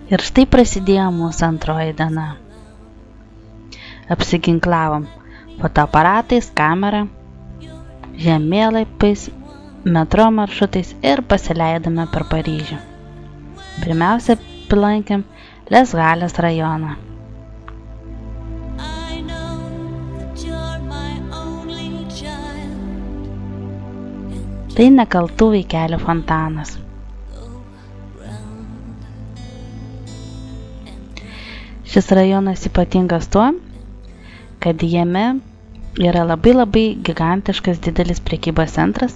Ir štai prasidėjo mūsų antroji diena. Apsiginklavom fotoaparatais, kamera, žemėlapiais, metro maršrutais ir pasileidome per Paryžių. Pirmiausia, aplankėm Les Halles rajoną. Tai Nekaltų vaikelių fontanas. Šis rajonas ypatingas tuo, kad jame yra labai gigantiškas didelis prekybos centras,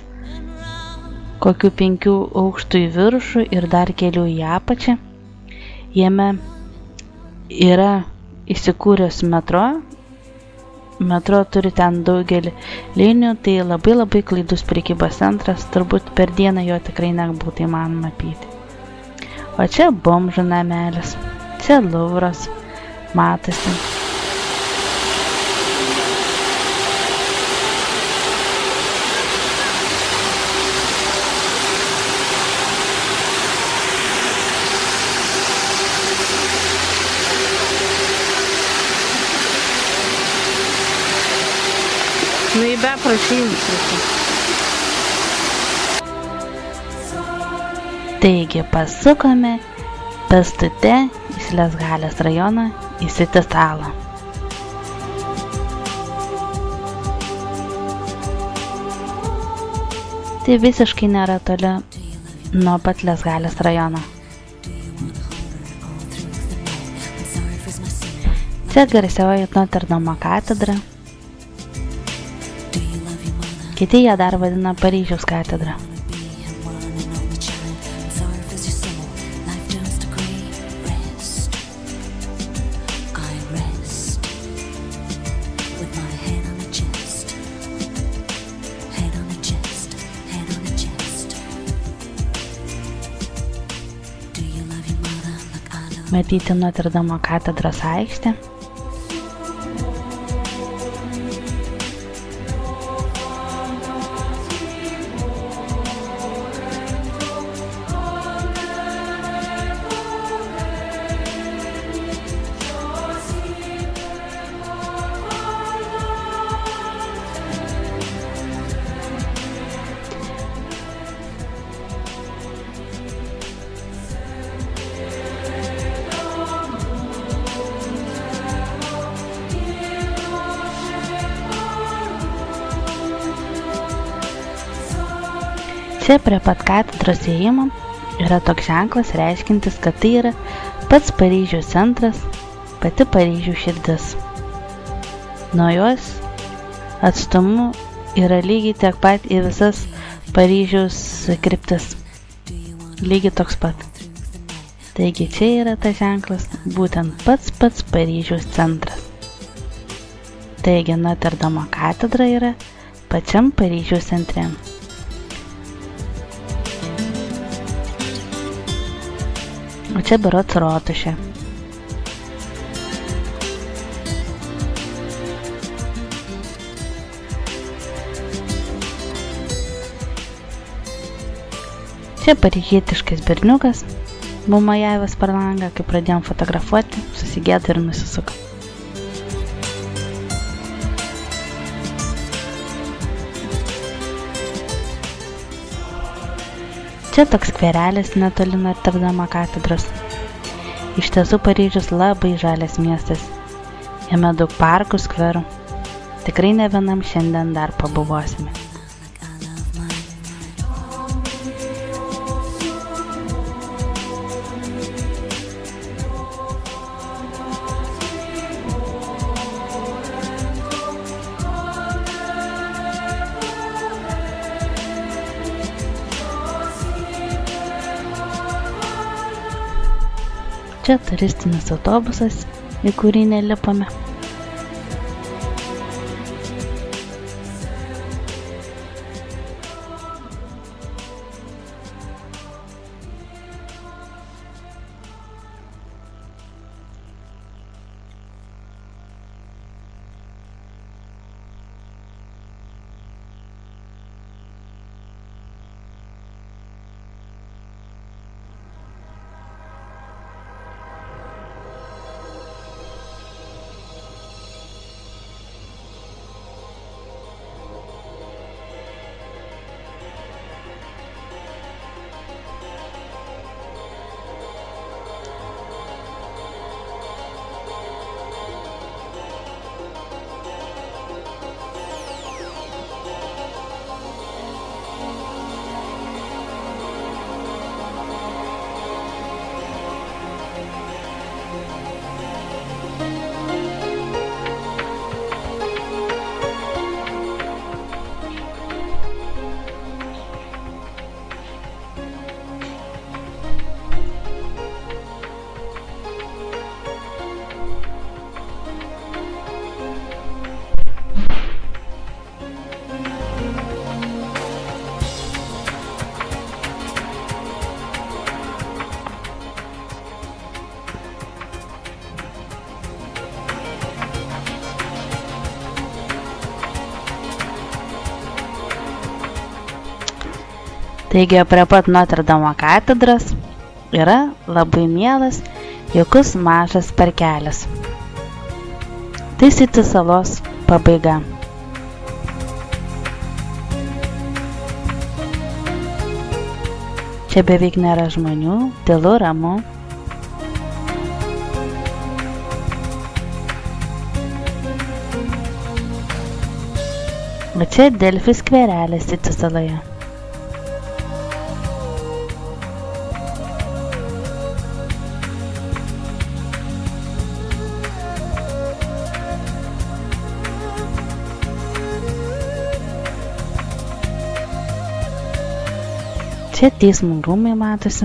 kokių 5 aukštų į viršų ir dar kelių į apačią. Jame yra įsikūręs metro. Metro turi ten daugelį linijų, tai labai klaidus prekybos centras, turbūt per dieną jo tikrai nebūtų įmanoma apyti. O čia bomžų namelis, čia Luvras, matosi. Nu į bepročius. Taigi pasukome pėstute iš Les Halles rajono į City salą. Tai visiškai nėra toli nuo pat Les Halles rajono. Čia garsioji Notre Dame katedra. Kiti ją dar vadina Paryžiaus katedra. Matyti Notre Dame katedros aikštę. Čia prie pat katedros įėjimo yra toks ženklas reiškintis, kad tai yra pats Paryžiaus centras, pati Paryžiaus širdis. Nuo jos atstumu yra lygiai tiek pat į visas Paryžiaus kryptis. Lygiai toks pat. Taigi čia yra tas ženklas, būtent pats Paryžiaus centras. Taigi Notre Dame katedra yra pačiam Paryžiaus centre. O čia berods rotušė. Čia paryžietiškas berniukas bumojavęs per langą, kai pradėjom fotografuoti, susigėdo ir nusisuko. Čia toks skverelis netoli Notre Dame katedros. Iš tiesų Paryžius labai žalias miestas. Jame daug parkų, skverų. Tikrai ne vienam šiandien dar pabuvosime. Čia turistinis autobusas, į kurį nelipame. Taigi prie pat Notre Dame katedros yra labai mielas, jaukus mažas parkelis. Tai City salos pabaiga. Čia beveik nėra žmonių, tylu, ramu. O čia Delfi skverelis City saloje. Čia teismų rūmai matosi.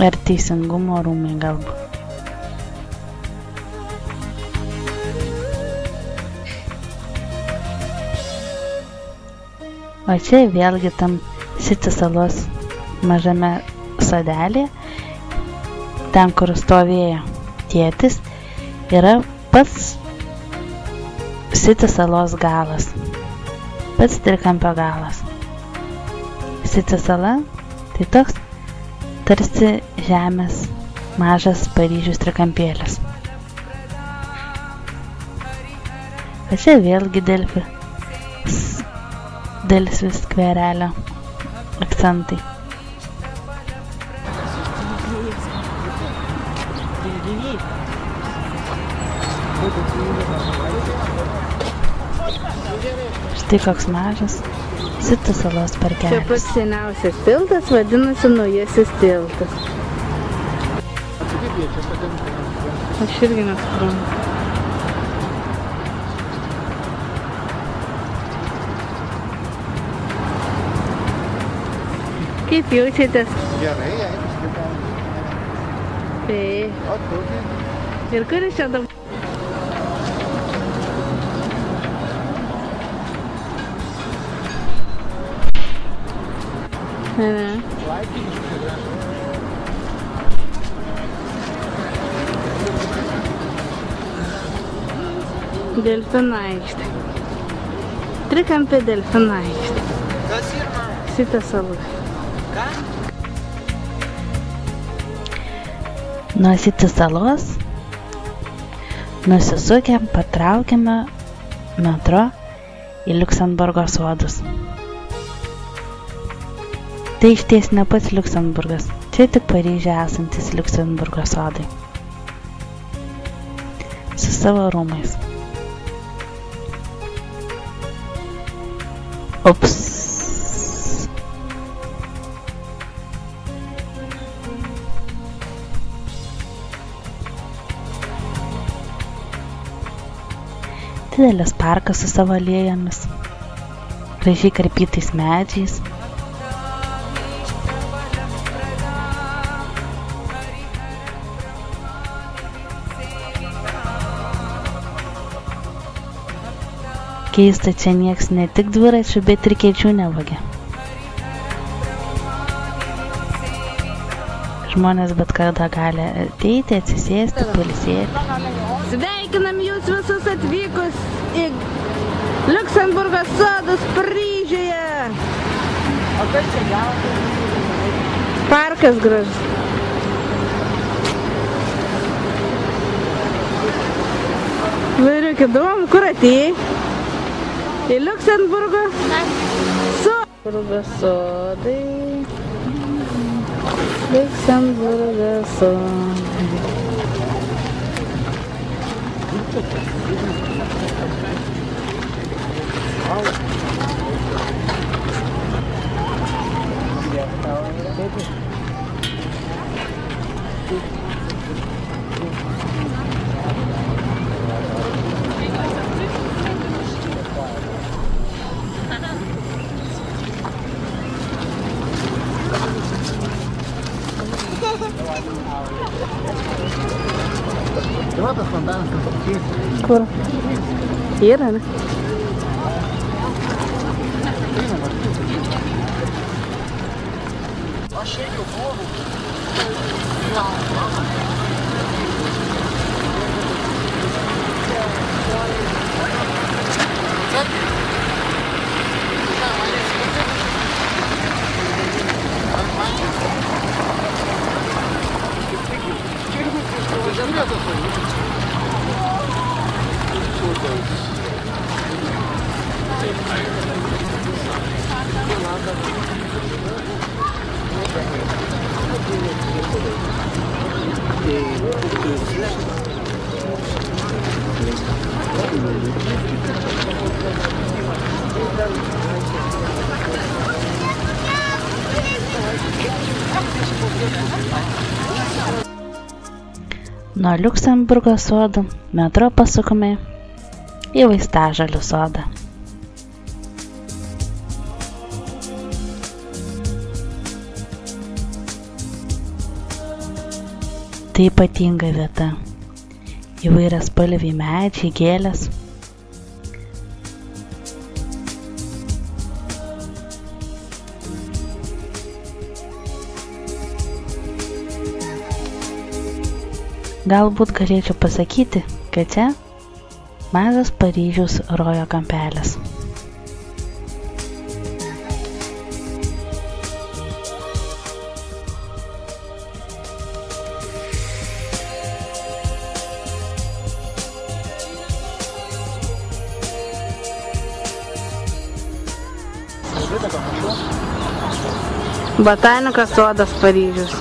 Ar teisingumo rūmai galbūt. O čia vėlgi tam City salos mažame sodelėje, ten kur stovėjo tėtis, yra pats City salos galas, pats trikampio galas. City sala tai toks tarsi žemės mažas Paryžius trikampėlis. O čia vėlgi Delfi skverelio akcentai. Štai koks mažas City salos parkelis. Čia pats seniausias tiltas vadinasi Naujasis tiltas. Aš irgi nesuprantu. Kaip jaučiatės? Gerai, jeigu skaitam. Tai. O tu kaip? Ir kuris čia dabar? Ne. Delfino aikštė. Trikampė Delfino aikštė. Kas yra? City sala. Ką? Nuo City salos nusisukę patraukiame metro į Liuksemburgo sodus. Tai išties ne pats Liuksemburgas, čia tik Paryžiuje esantis Liuksemburgo sodai. Su savo rūmais. Ups. Didelis parkas su savo alėjomis, gražiai karpytais medžiais. Keista, čia nieks ne tik dviračių, bet ir kėdžių nevagia. Žmonės bet kada gali ateiti, atsisėsti, pailsėti. Sveikinam jūs visus atvykus į Liuksemburgo sodus Paryžiuje. O kas čia gauti? Parkas gražus. Vairiuk įdomu, kur atėjai? Į Liuksemburgo sodai. Liuksemburgo sodai. Tai va tas fontanas kažkokiais. Kur? Yra, ne? Aš šiaip jau buvau. Nuo Liuksemburgo sodų metro pasukame į Vaistažolių sodą. Tai ypatinga vieta. Įvairiaspalviai medžiai, gėlės. Galbūt galėčiau pasakyti, kad čia mažas Paryžiaus rojo kampelis. Botanikos sodas Paryžius.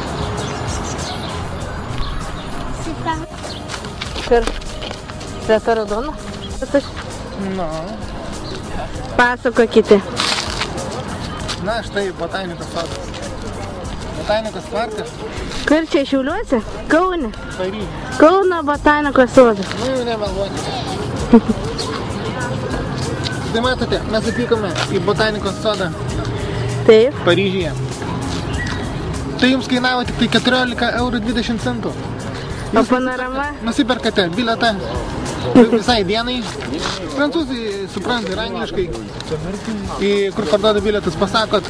Kur? Prie to raudono? No. Pasakokite. Na, štai botanikos sodas. Botanikos parkas. Kur čia Šiauliuose? Kaune. Paryžiuje. Kauno botanikos sodas. Nu, jau nemeluokite. Tai matote, mes atvykome į botanikos sodą Taip. Paryžiuje. Tai jums kainavo tik tai 14,20 €. O panorama? Nusiperkate biletą visai dienai. Prancūzai supranta ir angliškai. Kur parduoda bilietus, pasakot,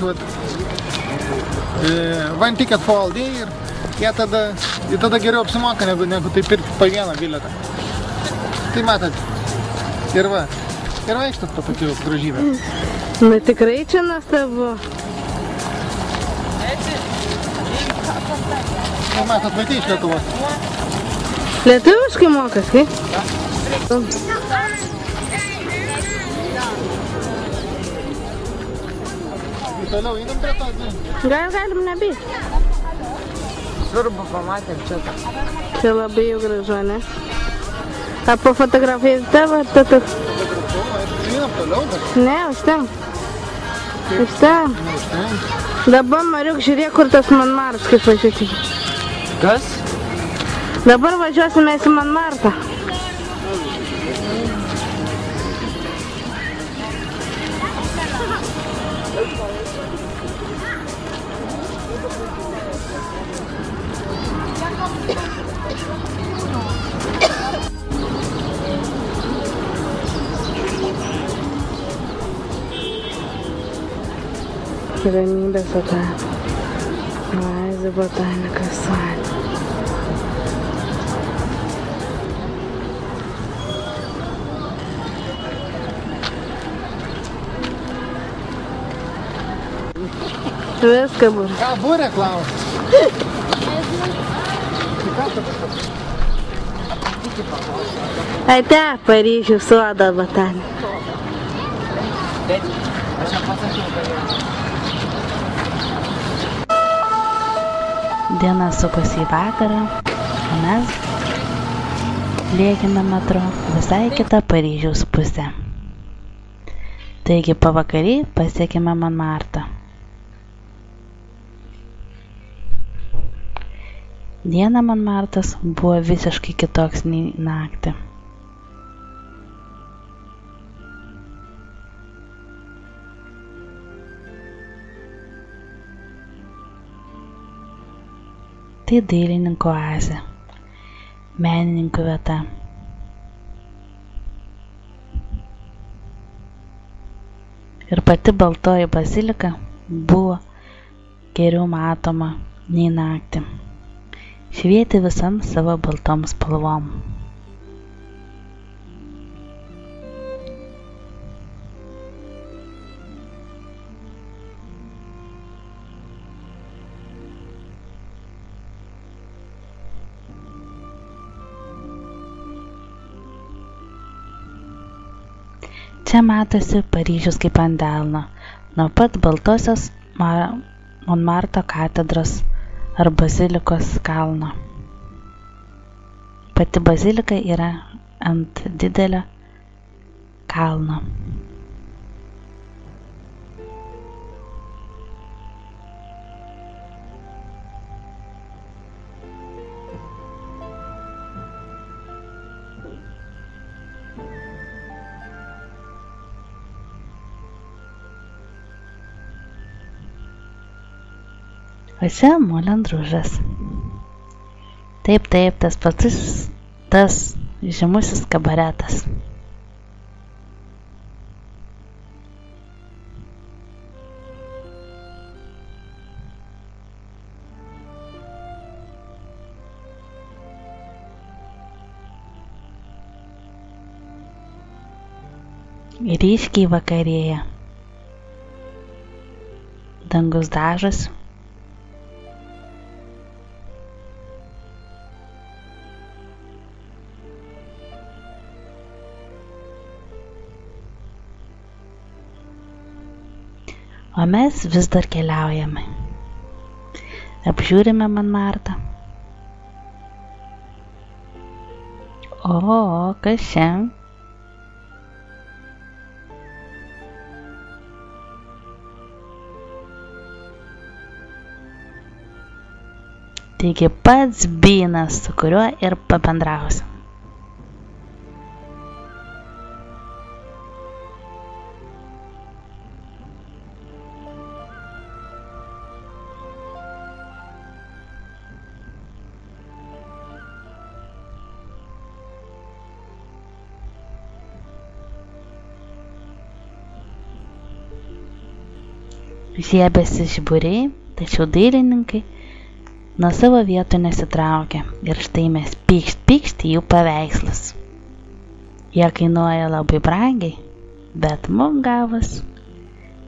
one ticket for all day ir jie tada geriau apsimoka, negu tai pirkti po vieną biletą. Tai matot. Ir vaikštat po tokių grožybę. Na tikrai čia nuostabu. Tai matot, vaikai iš Lietuvos. Lietuviškai mokas, kai? Toliau einam prie to. Galim nebėti. Svarbu pamatėm čia. Čia labai jau gražu, ne? A pofotografijai tavo ar tu? Einam toliau, bet Ne, už ten. Už ten. Dabar, Mariuk, žiūrėk, kur tas Monmartas, kaip važiuoti. Kas? Dabar važiuosime į Monmartą. Ramybės botanika. Oazė botanikos sode. Viską bus. ką būrė klausia? Ate, Paryžiaus sodo botanika. Aš jau pasakiau, kad Diena sukasi į vakarą, o mes lėkime metro visai kitą Paryžiaus pusę. Taigi pavakarį pasiekėme Monmartą. Dieną Monmartas buvo visiškai kitoks nei naktį. Tai dailininkų oazė, menininkų vieta. Ir pati baltoji bazilika buvo geriau matoma nei naktį. Švietė visam savo baltom spalvom. Čia matosi Paryžius kaip ant delno, nuo pat baltosios Monmarto katedros ar bazilikos kalno. Pati bazilika yra ant didelio kalno. O čia molendružas. Taip, tas pats, tas žymusis kabaretas. Ryškiai vakarėja. Dangus dažas. O mes vis dar keliaujame. Apžiūrime Monmartrą. O, kas čia? Taigi pats Bynas, su kuriuo ir pabendrausim. Žiebėsi žiburiai, tačiau dailininkai nuo savo vietų nesitraukia ir štai mes pykšt į jų paveikslus. Jie kainuoja labai brangiai, bet mum gavos,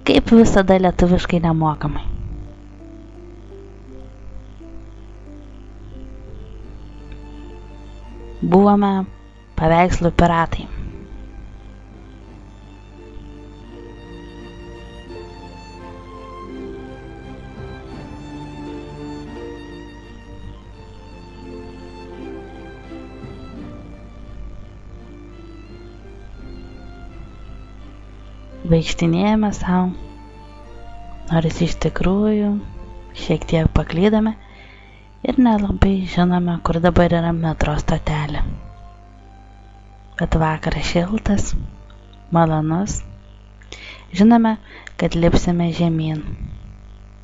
kaip visada lietuviškai nemokamai. Buvome paveikslų piratai. Vaikštinėjame savo, nors iš tikrųjų šiek tiek paklydome ir nelabai žinome, kur dabar yra metro stotelė. Bet vakaras šiltas, malonus, žinome, kad lipsime žemyn,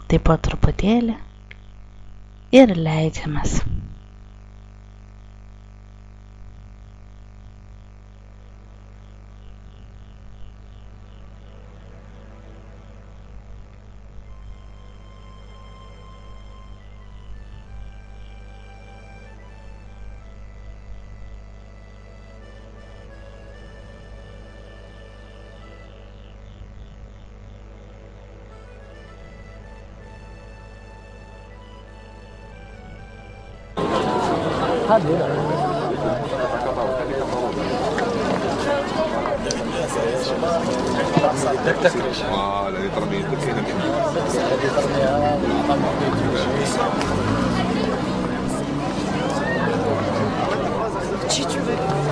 taip po truputėlį ir leidžiamės. Qui tu veux?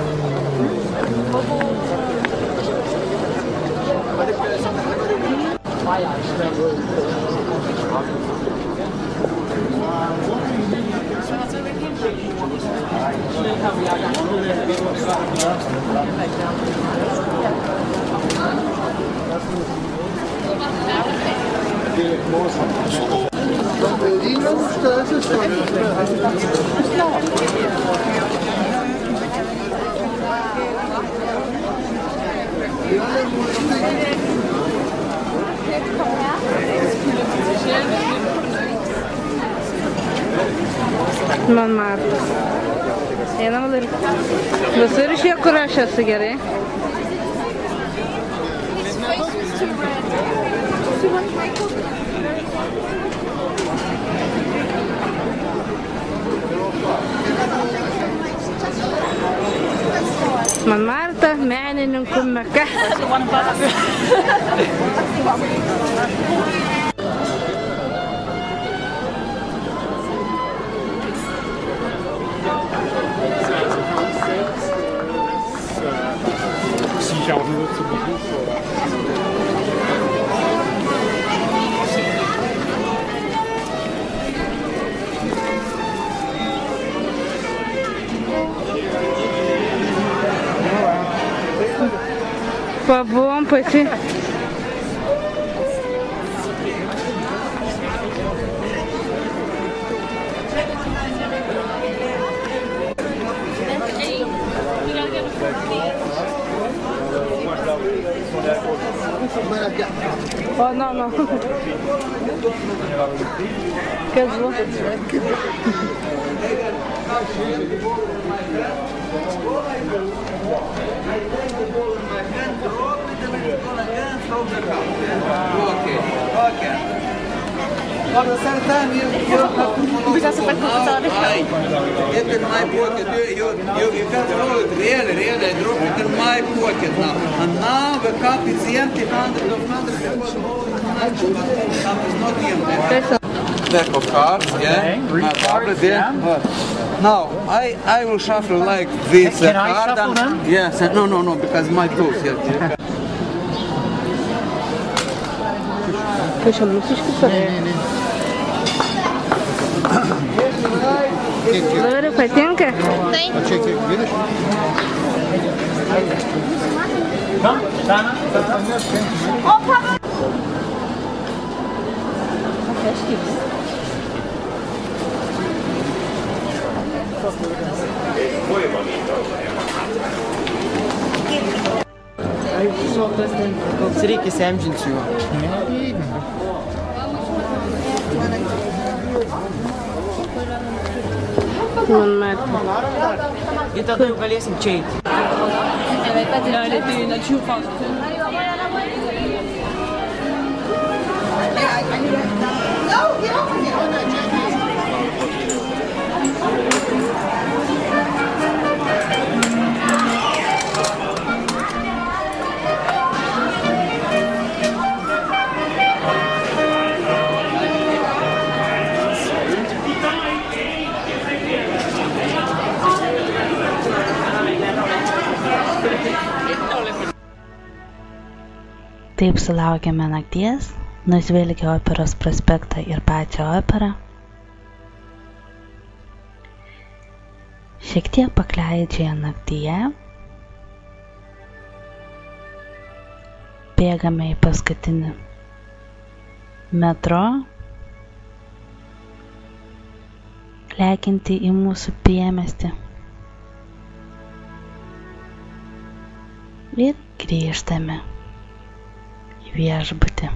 Monmartre. Einam link. Visur iš kur aš esu gerai. Monmartre, menininkų meka. Pabuvom pati. Oh, no. Kas buvo? Because of it's in my pocket. You can throw it really. I drop it in my pocket now. And now the cup is empty. 100 cup is not empty. Deck of cards, yeah. My tablet, yeah. Now I will shuffle like this. Can I shuffle them? Yes. No, because my tools. Yeah. Kažem, nusiškis ar? Ne. Dabar patinka? O čia kiek 20? Tas ten, koks reikia semžinti juo. Man metų. Ir tada jau galėsim čia eiti. Taip sulaukėme nakties, nusvilgė Operos prospektą ir pačią operą. Šiek tiek pakleidžioje naktyje. Bėgame į paskutinį metro, lekiantį į mūsų priemiestį. Ir grįžtame į viešbutį.